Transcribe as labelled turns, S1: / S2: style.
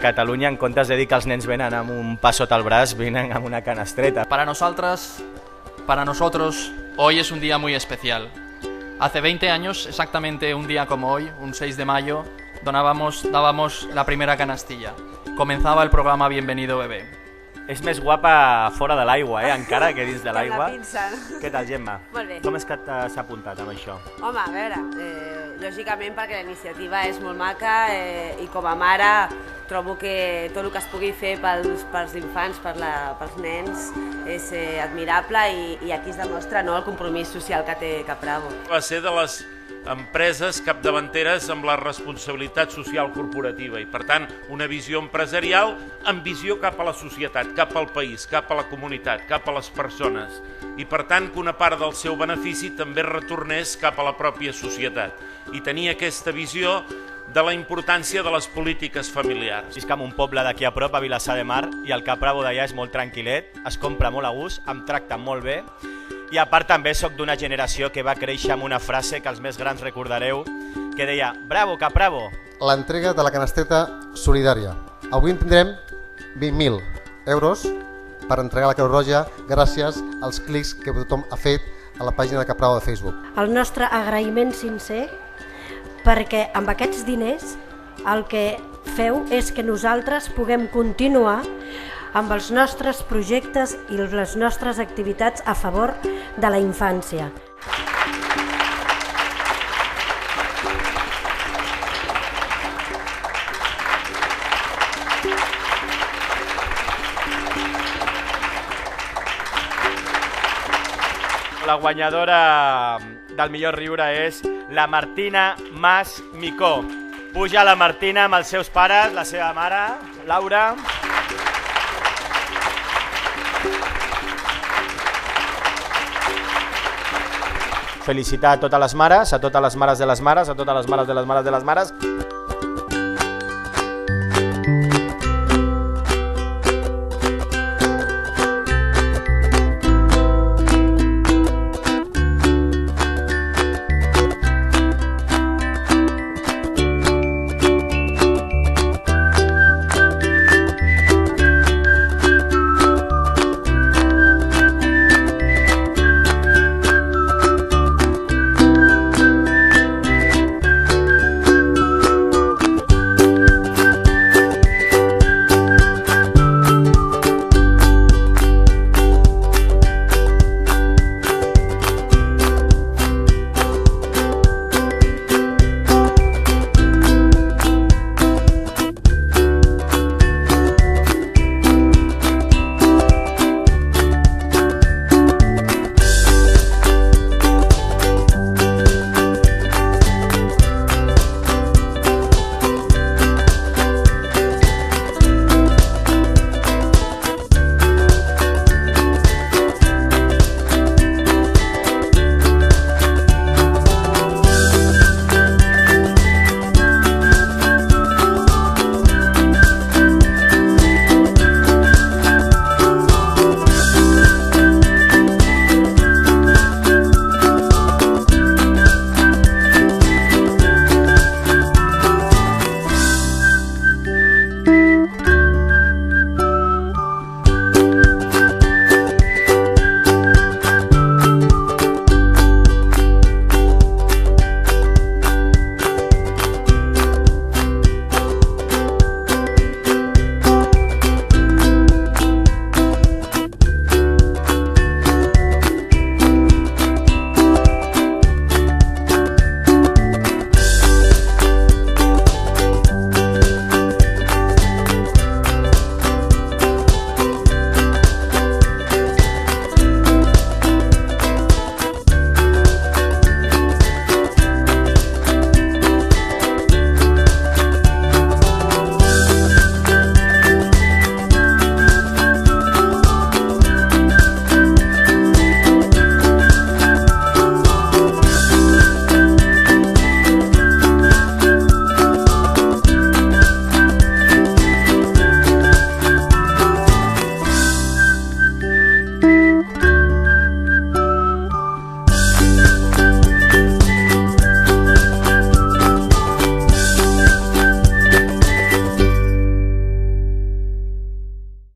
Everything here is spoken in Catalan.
S1: Catalunya, en comptes de dir que els nens venen amb un pa sota el braç, venen amb una canastreta.
S2: Para nosotros, hoy es un día muy especial. Hace 20 años, exactamente un día como hoy, un 6 de mayo, dábamos la primera canastilla. Comenzaba el programa Bienvenido Bebé.
S1: És més guapa fora de l'aigua, encara que dins de l'aigua.
S3: Amb la pinça.
S1: Què tal, Gemma?
S3: Molt bé.
S1: Com és que t'has apuntat amb això?
S3: Home, a veure, lògicament perquè la iniciativa és molt maca i com a mare trobo que tot el que es pugui fer pels infants, pels nens, és admirable i aquí es demostra el compromís social que té Capravo.
S4: Va ser de les empreses capdavanteres amb la responsabilitat social corporativa i, per tant, una visió empresarial amb visió cap a la societat, cap al país, cap a la comunitat, cap a les persones i, per tant, que una part del seu benefici també retornés cap a la pròpia societat i tenia aquesta visió de la importància de les polítiques familiars.
S1: Visc en un poble d'aquí a prop, a Vilassar de Mar, i el Capravo d'allà és molt tranquil·let, es compra molt a gust, em tracta molt bé. I a part també sóc d'una generació que va créixer amb una frase que els més grans recordareu, que deia «Bravo, Capravo!».
S5: L'entrega de la canasteta solidària. Avui en tindrem 20.000 euros per entregar la Creu Roja gràcies als clics que tothom ha fet a la pàgina de Capravo de Facebook.
S6: El nostre agraïment sincer perquè amb aquests diners el que feu és que nosaltres puguem continuar amb els nostres projectes i les nostres activitats a favor de la infància.
S1: La guanyadora del millor riure és la Martina Mas Micó. Puja la Martina amb els seus pares, la seva mare, Laura. Felicitar a totes les mares, a totes les mares de les mares, a totes les mares de les mares de les mares.